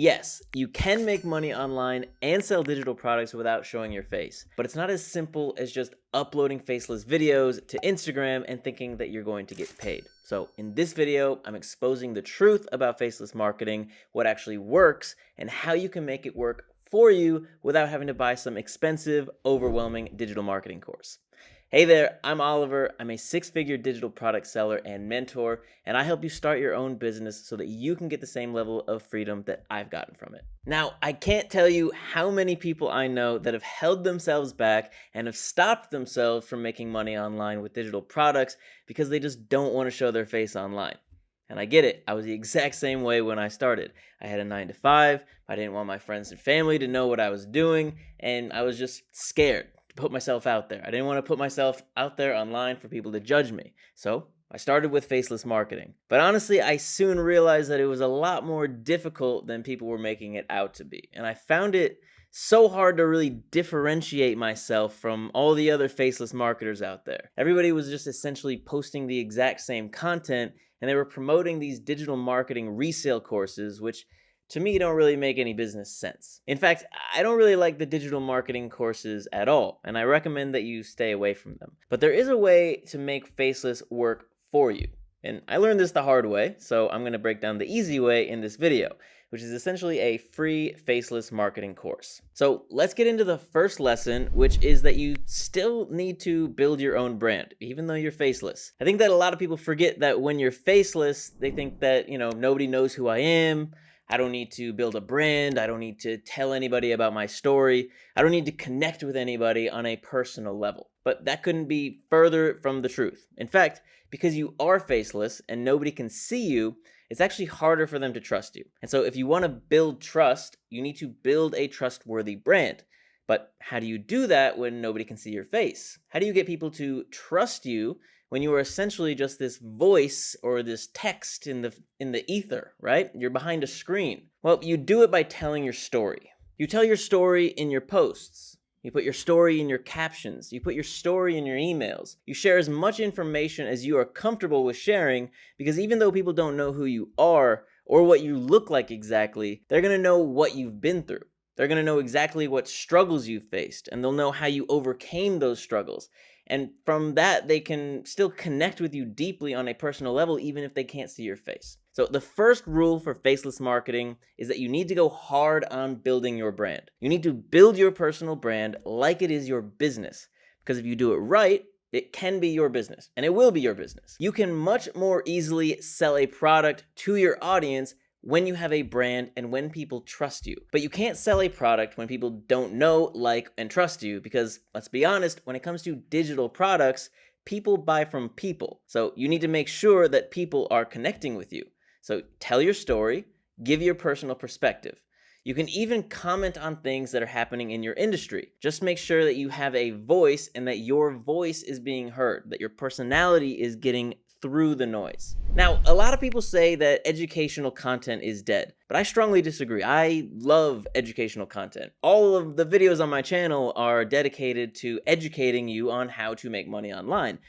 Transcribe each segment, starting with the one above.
Yes, you can make money online and sell digital products without showing your face, but it's not as simple as just uploading faceless videos to Instagram and thinking that you're going to get paid. So in this video, I'm exposing the truth about faceless marketing, what actually works, and how you can make it work for you without having to buy some expensive, overwhelming digital marketing course. Hey there, I'm Oliver. I'm a six-figure digital product seller and mentor, and I help you start your own business so that you can get the same level of freedom that I've gotten from it. Now, I can't tell you how many people I know that have held themselves back and have stopped themselves from making money online with digital products because they just don't want to show their face online. And I get it. I was the exact same way when I started. I had a 9 to 5. I didn't want my friends and family to know what I was doing, and I was just scared to put myself out there. I didn't want to put myself out there online for people to judge me. So I started with faceless marketing. But honestly, I soon realized that it was a lot more difficult than people were making it out to be. And I found it so hard to really differentiate myself from all the other faceless marketers out there. Everybody was just essentially posting the exact same content, and they were promoting these digital marketing resale courses, which to me don't really make any business sense. In fact, I don't really like the digital marketing courses at all, and I recommend that you stay away from them. But there is a way to make faceless work for you. And I learned this the hard way, so I'm going to break down the easy way in this video, which is essentially a free faceless marketing course. So let's get into the first lesson, which is that you still need to build your own brand, even though you're faceless. I think that a lot of people forget that when you're faceless, they think that, nobody knows who I am. I don't need to build a brand. I don't need to tell anybody about my story. I don't need to connect with anybody on a personal level. But that couldn't be further from the truth. In fact, because you are faceless and nobody can see you, it's actually harder for them to trust you. And so if you want to build trust, you need to build a trustworthy brand. But how do you do that when nobody can see your face? How do you get people to trust you when you are essentially just this voice or this text in the ether, right? You're behind a screen. Well, you do it by telling your story. You tell your story in your posts. You put your story in your captions. You put your story in your emails. You share as much information as you are comfortable with sharing, because even though people don't know who you are or what you look like exactly, they're going to know what you've been through. They're going to know exactly what struggles you faced, and they'll know how you overcame those struggles. And from that, they can still connect with you deeply on a personal level, even if they can't see your face. So the first rule for faceless marketing is that you need to go hard on building your brand. You need to build your personal brand like it is your business. Because if you do it right, it can be your business, and it will be your business. You can much more easily sell a product to your audience when you have a brand and when people trust you. But you can't sell a product when people don't know, like, and trust you, because let's be honest, when it comes to digital products, people buy from people. So you need to make sure that people are connecting with you. So tell your story, give your personal perspective. You can even comment on things that are happening in your industry. Just make sure that you have a voice and that your voice is being heard, that your personality is getting through the noise. Now, a lot of people say that educational content is dead, but I strongly disagree. I love educational content. All of the videos on my channel are dedicated to educating you on how to make money online.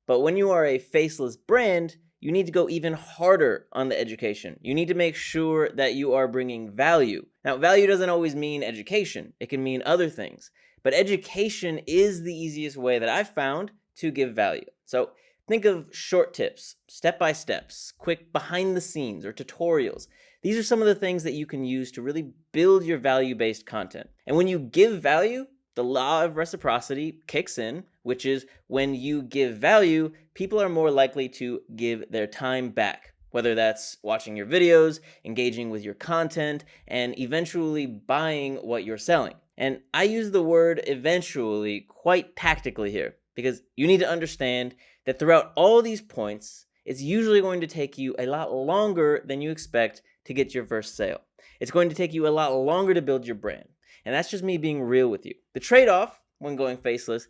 But when you are a faceless brand, you need to go even harder on the education. You need to make sure that you are bringing value. Now, value doesn't always mean education. It can mean other things. But education is the easiest way that I've found to give value. So think of short tips, step-by-steps, quick behind-the-scenes or tutorials. These are some of the things that you can use to really build your value-based content. And when you give value, the law of reciprocity kicks in, which is when you give value, people are more likely to give their time back, whether that's watching your videos, engaging with your content, and eventually buying what you're selling. And I use the word eventually quite tactically here, because you need to understand that throughout all these points, it's usually going to take you a lot longer than you expect to get your first sale. It's going to take you a lot longer to build your brand. And that's just me being real with you. The trade-off when going faceless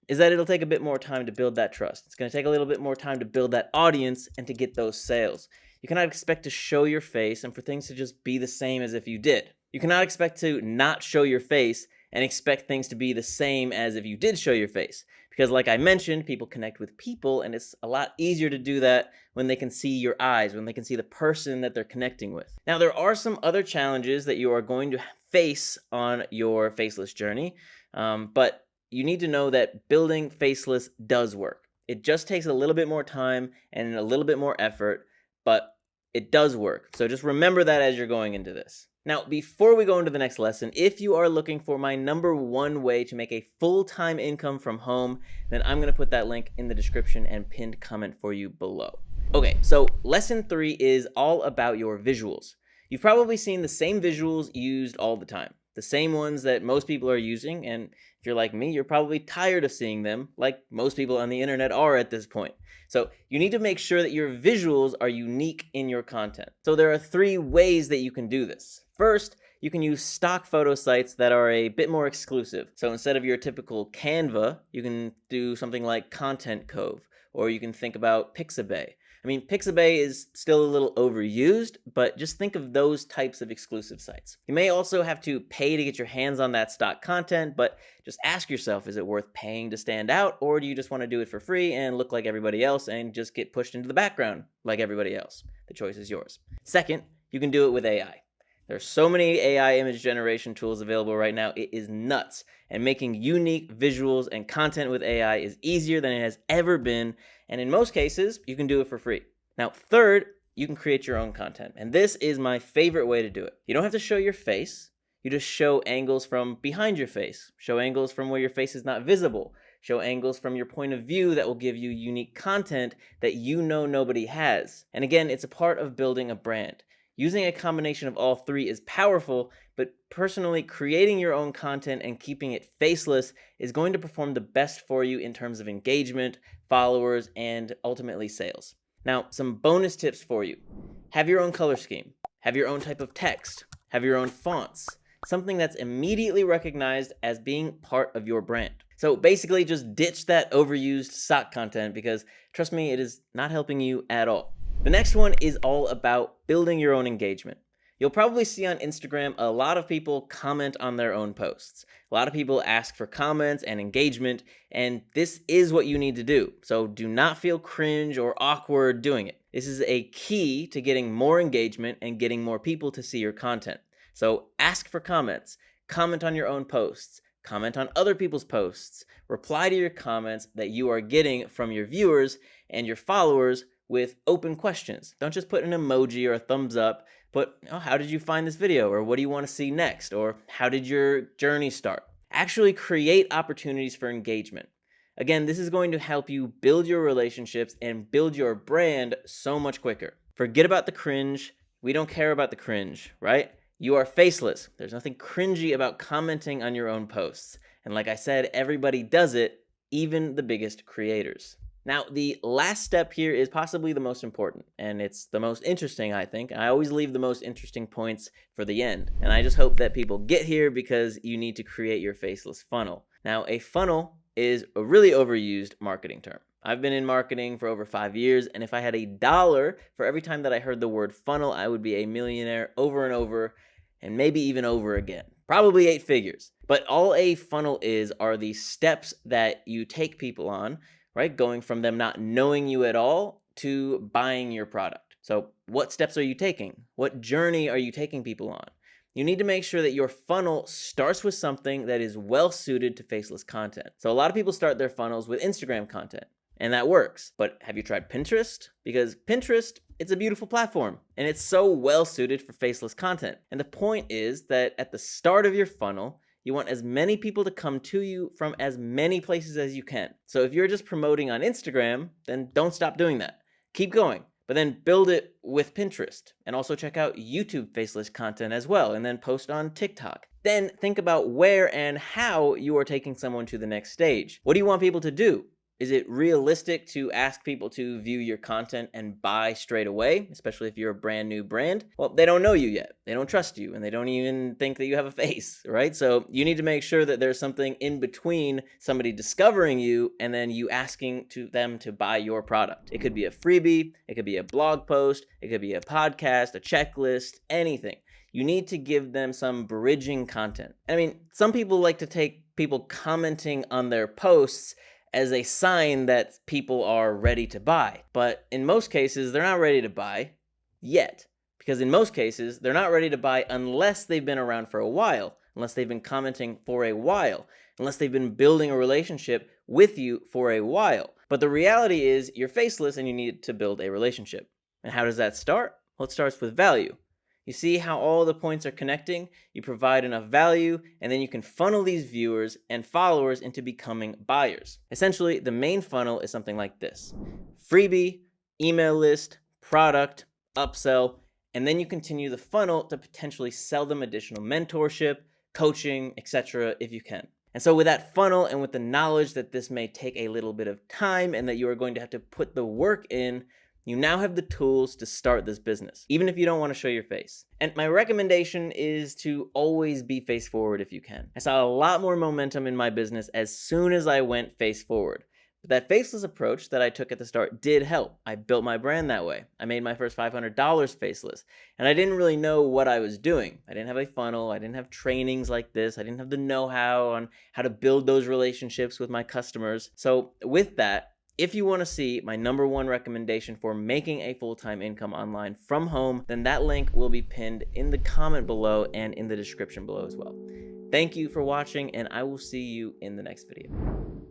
is that it'll take a bit more time to build that trust. It's going to take a little bit more time to build that audience and to get those sales. You cannot expect to show your face and for things to just be the same as if you did. You cannot expect to not show your face and expect things to be the same as if you did show your face. Because like I mentioned, people connect with people, and it's a lot easier to do that when they can see your eyes, when they can see the person that they're connecting with. Now, there are some other challenges that you are going to face on your Faceless journey, but you need to know that building Faceless does work. It just takes a little bit more time and a little bit more effort, but it does work. So just remember that as you're going into this. Now, before we go into the next lesson, if you are looking for my #1 way to make a full-time income from home, then I'm going to put that link in the description and pinned comment for you below. Okay, so lesson 3 is all about your visuals. You've probably seen the same visuals used all the time, the same ones that most people are using, and if you're like me, you're probably tired of seeing them, like most people on the internet are at this point. So you need to make sure that your visuals are unique in your content. So there are 3 ways that you can do this. First, you can use stock photo sites that are a bit more exclusive. So instead of your typical Canva, you can do something like Content Cove, or you can think about Pixabay. I mean, Pixabay is still a little overused, but just think of those types of exclusive sites. You may also have to pay to get your hands on that stock content, but just ask yourself, is it worth paying to stand out, or do you just want to do it for free and look like everybody else and just get pushed into the background like everybody else? The choice is yours. Second, you can do it with AI. There's so many AI image generation tools available right now, it is nuts. And making unique visuals and content with AI is easier than it has ever been, and in most cases, you can do it for free. Now, third, you can create your own content, and this is my favorite way to do it. You don't have to show your face, you just show angles from behind your face, show angles from where your face is not visible, show angles from your point of view that will give you unique content that you know nobody has. And again, it's a part of building a brand. Using a combination of all 3 is powerful, but personally, creating your own content and keeping it faceless is going to perform the best for you in terms of engagement, followers, and ultimately sales. Now, some bonus tips for you. Have your own color scheme. Have your own type of text. Have your own fonts. Something that's immediately recognized as being part of your brand. So basically, just ditch that overused sock content because, trust me, it is not helping you at all. The next one is all about building your own engagement. You'll probably see on Instagram a lot of people comment on their own posts. A lot of people ask for comments and engagement, and this is what you need to do. So do not feel cringe or awkward doing it. This is a key to getting more engagement and getting more people to see your content. So ask for comments, comment on your own posts, comment on other people's posts, reply to your comments that you are getting from your viewers and your followers with open questions. Don't just put an emoji or a thumbs up, but how did you find this video? Or what do you want to see next? Or how did your journey start? Actually create opportunities for engagement. Again, this is going to help you build your relationships and build your brand so much quicker. Forget about the cringe. We don't care about the cringe, right? You are faceless. There's nothing cringy about commenting on your own posts. And like I said, everybody does it, even the biggest creators. Now, the last step here is possibly the most important, and it's the most interesting, I think. I always leave the most interesting points for the end, and I just hope that people get here because you need to create your faceless funnel. Now, a funnel is a really overused marketing term. I've been in marketing for over 5 years, and if I had $1 for every time that I heard the word funnel, I would be a millionaire over and over, and maybe even over again. Probably 8 figures. But all a funnel is are the steps that you take people on, right? Going from them not knowing you at all to buying your product. So what steps are you taking? What journey are you taking people on? You need to make sure that your funnel starts with something that is well suited to faceless content. So a lot of people start their funnels with Instagram content, and that works. But have you tried Pinterest? Because Pinterest, it's a beautiful platform, and it's so well suited for faceless content. And the point is that at the start of your funnel, you want as many people to come to you from as many places as you can. So if you're just promoting on Instagram, then don't stop doing that. Keep going, but then build it with Pinterest. And also check out YouTube faceless content as well, and then post on TikTok. Then think about where and how you are taking someone to the next stage. What do you want people to do? Is it realistic to ask people to view your content and buy straight away, especially if you're a brand new brand? Well, they don't know you yet. They don't trust you, and they don't even think that you have a face, right? So you need to make sure that there's something in between somebody discovering you and then you asking them to buy your product. It could be a freebie, it could be a blog post, it could be a podcast, a checklist, anything. You need to give them some bridging content. I mean, some people like to take people commenting on their posts as a sign that people are ready to buy. But in most cases, they're not ready to buy yet. Because in most cases, they're not ready to buy unless they've been around for a while, unless they've been commenting for a while, unless they've been building a relationship with you for a while. But the reality is you're faceless and you need to build a relationship. And how does that start? Well, it starts with value. You see how all the points are connecting? You provide enough value, and then you can funnel these viewers and followers into becoming buyers. Essentially, the main funnel is something like this: freebie, email list, product, upsell, and then you continue the funnel to potentially sell them additional mentorship, coaching, etc. if you can. And so with that funnel and with the knowledge that this may take a little bit of time and that you are going to have to put the work in, you now have the tools to start this business, even if you don't want to show your face. And my recommendation is to always be face forward if you can. I saw a lot more momentum in my business as soon as I went face forward. But that faceless approach that I took at the start did help. I built my brand that way. I made my first $500 faceless. And I didn't really know what I was doing. I didn't have a funnel. I didn't have trainings like this. I didn't have the know-how on how to build those relationships with my customers. So with that, if you want to see my #1 recommendation for making a full-time income online from home, then that link will be pinned in the comment below and in the description below as well. Thank you for watching, and I will see you in the next video.